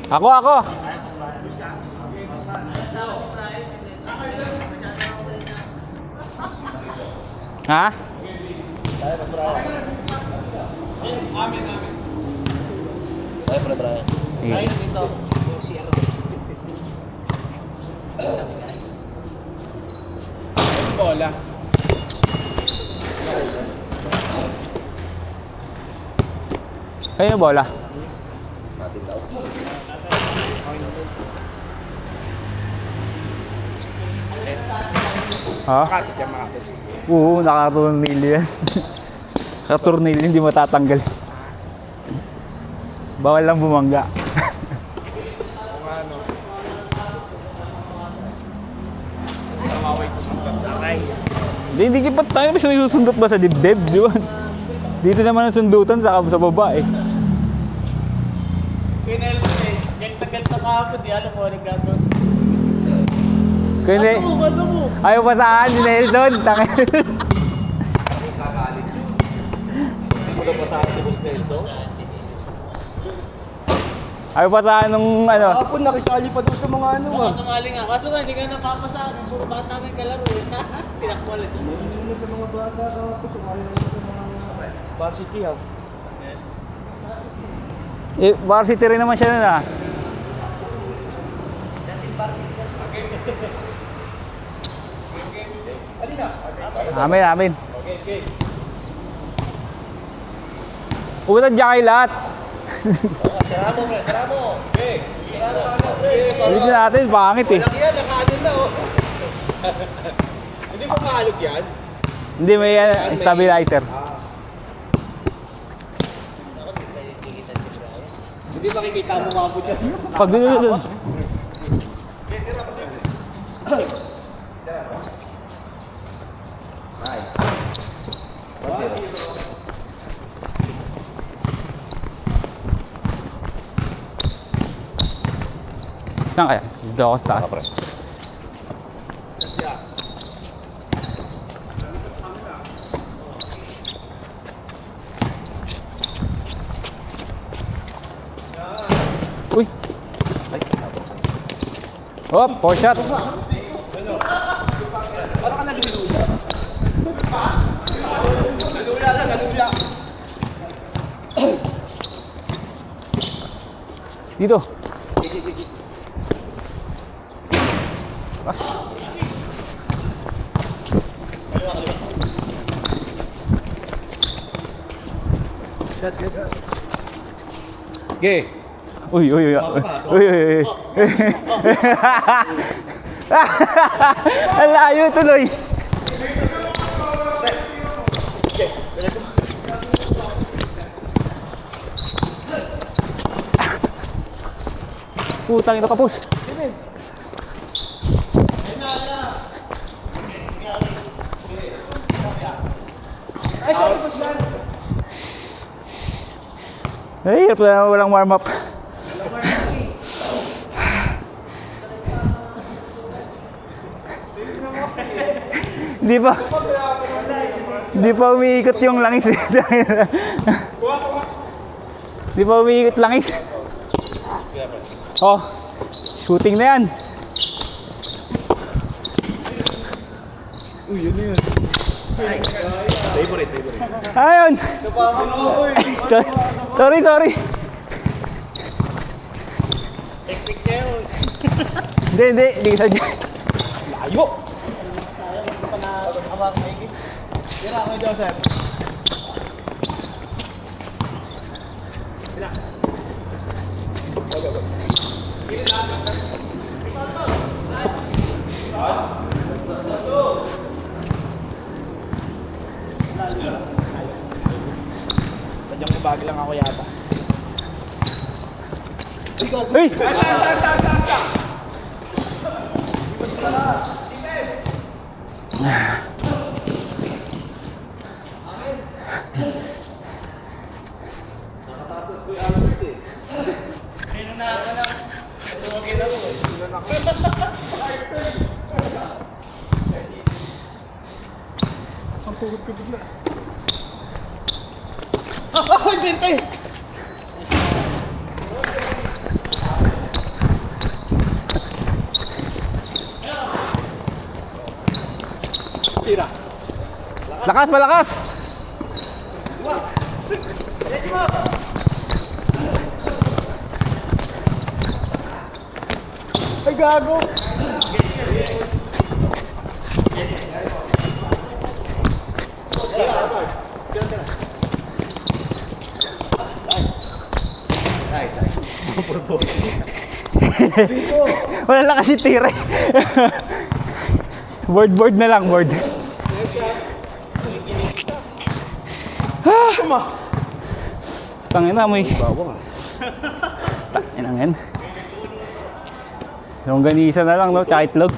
Ako. Ha? Amin. Tayo pala, Brian. Brian, dito. Bola. Kayo bola? Natin daw. Ha? Makati yan, Makati. Oo, nakatornilyo yan. Nakatornilyo, hindi matatanggal. Bawal lang bumangga. Kung ano. Tumaway sa sakay. Hindi kipat tayo, mas may susundot ba sa dibdib, di ba? Dito naman ang sundutan sa baba eh. Pinelmo eh. Ganta-ganta kahapon, di alam mo rin gagawin. Kaya hindi. Ayaw pa saan, si Nelson. Tangin. Hindi mo na pasahan si Boss Nelson? Ayaw pa saan nung ano. Kahapon nakisali pa doon sa mga ano. Sumali nga. Kaso nga, hindi ka napapasahan. Puro bata ng kalaro eh. Tinakwalit. Sino sa mga bata kahapon, sumali naman sa mga varsity ha. Eh, varsity rin naman siya nun ah. Amin. Okay. Ubutan dyan kayo lahat. Tara mo, pre. Tara mo. Okay. Dito natin, pangit eh. Laki yan, nakaanin na oh. Hindi mo kahalog yan? Hindi, may stabilizer. Hindi makikita mo mabot yan. Pag dun. Saan kaya? Dito ako sa taas. Uy! Oh, 4 shot! Parang ka nalulula. Nalula. Dito! Pas! Okay. Uy. Ang layo tuloy! Putang ito kapos! Ay, hirap na walang warm up. Di pa umiikot yung langis. Di pa umiikot langis. Oh, shooting na yan. Uy, yun na yun. Favorite. Ayun. Sorry. Teknik niya yun. Hindi ka sadya. Layo! Tira ako, Joseph. Sadyang mabag lang ako yata. Uy! Ang tuhod ko bigla. Ay, bente! Malakas, malakas! Ay, gago! Wala lang kasi tira. Board na lang, board. Tangina, may... Bawang ah. Tangina nga yan. Longganisa na lang, no? Tsaka itlog.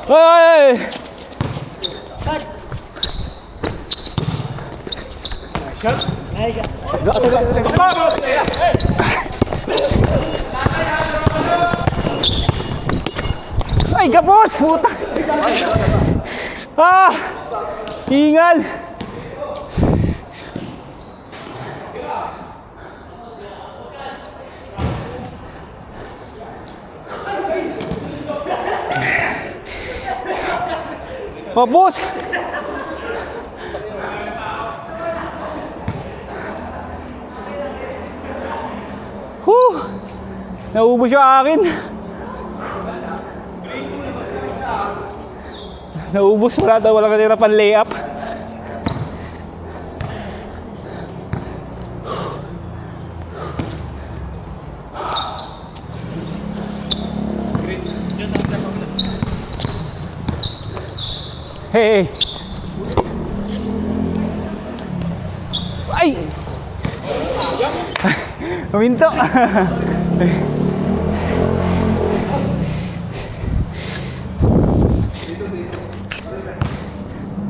Hoy! Ay, kapos! Puta! Ah! Hingal! Kapos! Naubos yung akin. Naubos, walang natira pang layup. Hey! Ay! Paminto!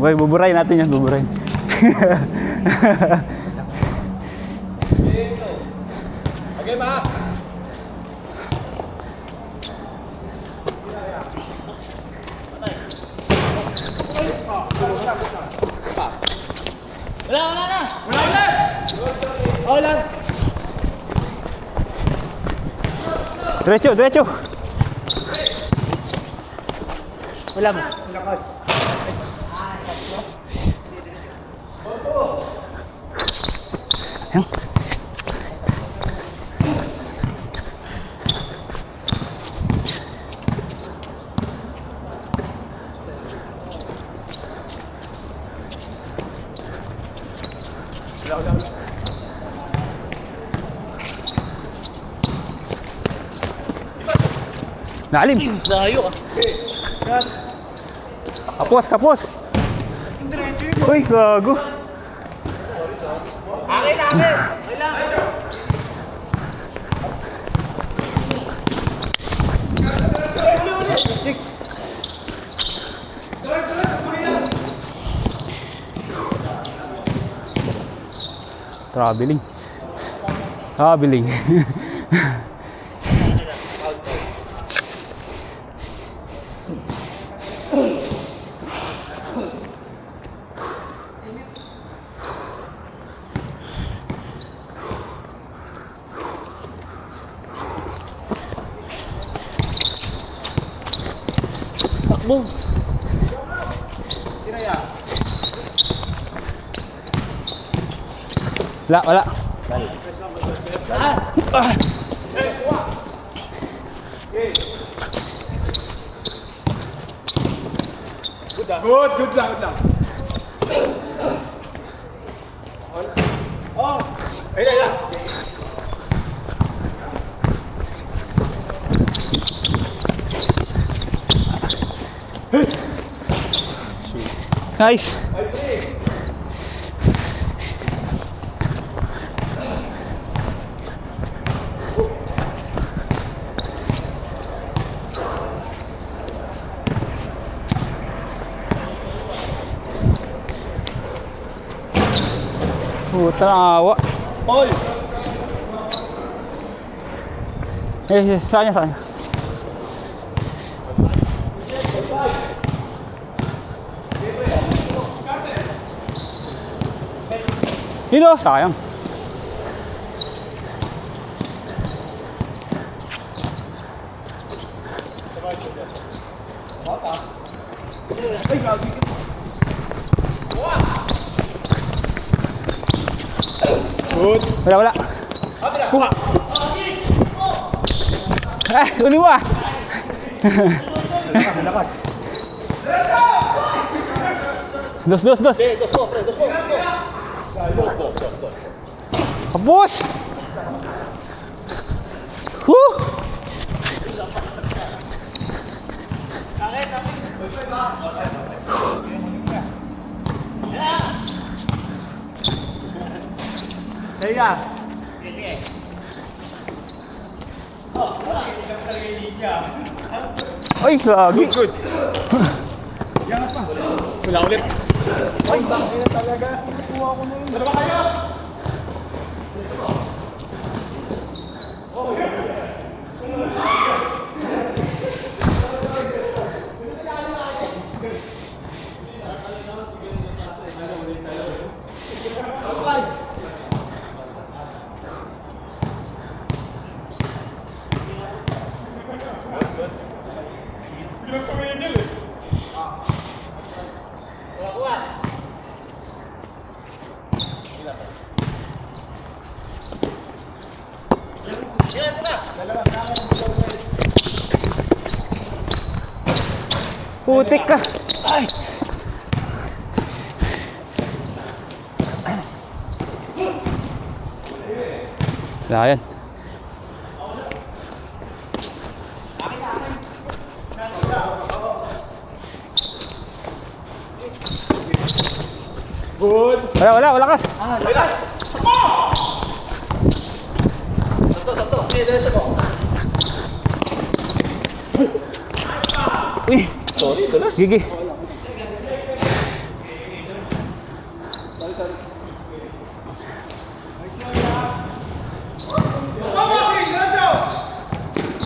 Boy, buburayin natin yan, buburayin. Okay ba? Wala na! Oh, lang! Diretso, diretso! Wala mo. Lakas. Yan. Lalim! Layo ah. Kapos, kapos! Uy, gago! Akin! Wala! Traveling. Traveling. Takbo! Wala, wala. Ah. Good lang. Oh! Ayun. Nice. Puta na awa. Paul! Saan niya, saan niya? Hino, sayang. Ay, gagi ka. Good. Wala. Kuha. Uli mo ah. Lakas. Dos. Dos mo, pre. Kapos! Huh! Kaya. Ay, lagi. Good. Yan pa. Wala ulit. Ay, bakit talaga? Kuha ko na yun. Dalawa kayo! Putik ka. Ay. Wala yan. Good. Wala kas. Lakas. Sakto. Diretso mo. Uy, Sorry, dulas. gigi.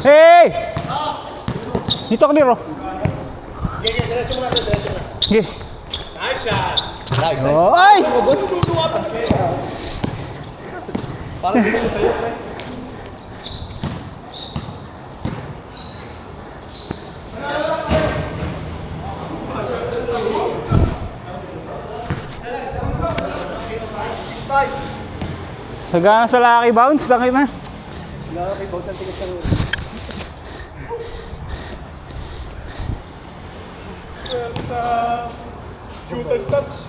Hey! Dito ka niro. Diretso mo na. Sige. Nice shot. Nice. Oh, ay! Parang dito ko sa'yo, pre. Sagana sa Lucky Bounce, laki na. Lucky bounce ang ticket ng... Sa... Shooter's touch.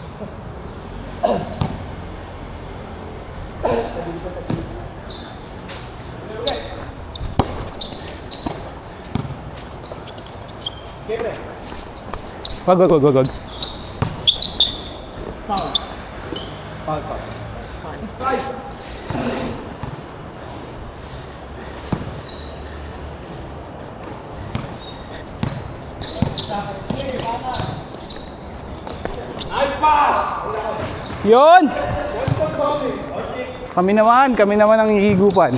Wag. Foul. Strike. Nice pass. Yun! Kami naman ang higupan.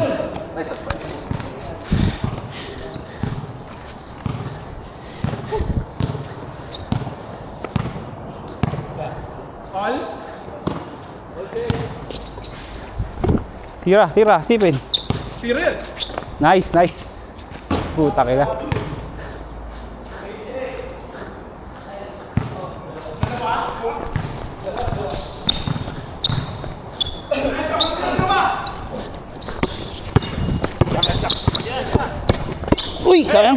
Foul. Tira, sipin. Tiril. Nice. Puta kila. Uy, sayang.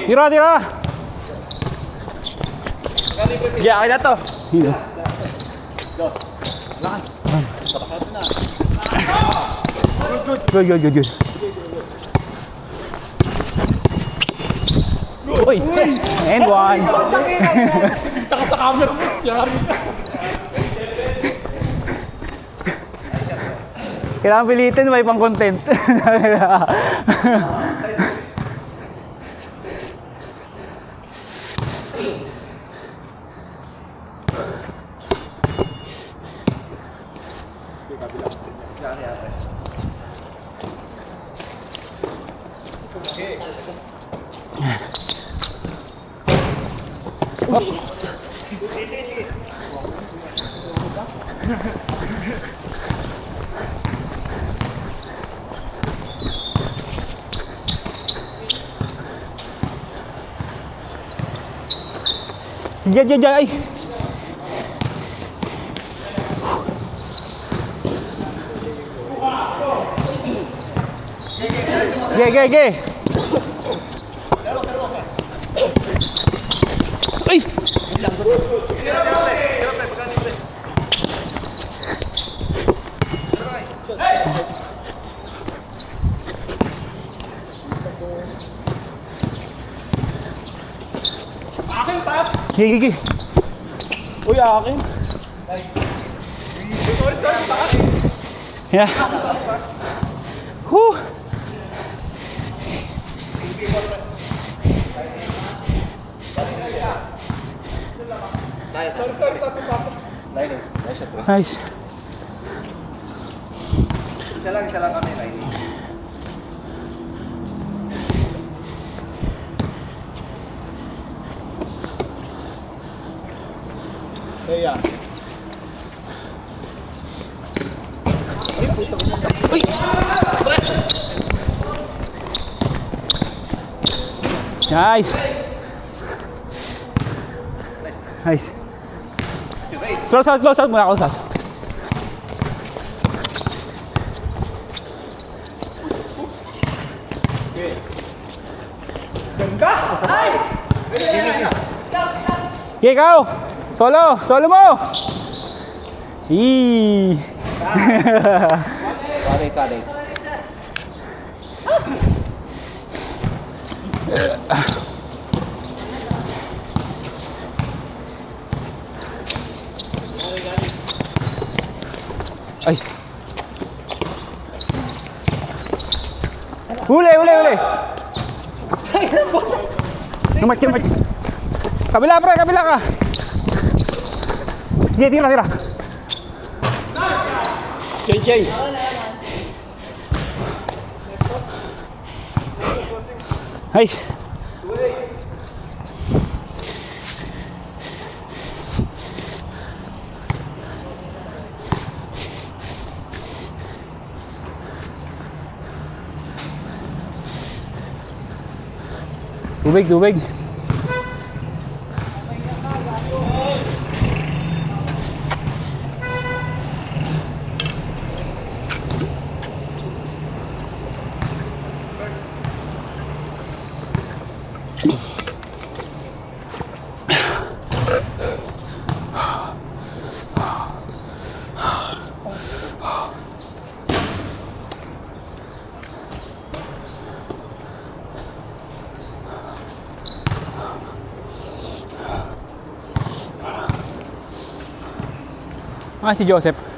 Tira. Yeah, kaya to. Yun. Good. Uy, and one. Taka sa camera mo. Yari ka. Kailangan pilitin, may pang content. Diyan, ay. Ge. Ay! Akin pa! Ge. Uy, akin. Yeah. Whew. Sorry, taas yung pasok. Nice. Isa lang kami, Riley. Kaya. Nice. Nice. Close out muna, close out. Ganda! Ay! Okay, ikaw. Solo mo. Eee. Kali. Ay. Huli. Numat. Kabila ka. Sige, tira. JJ. Nice. Tubig. Si Joseph.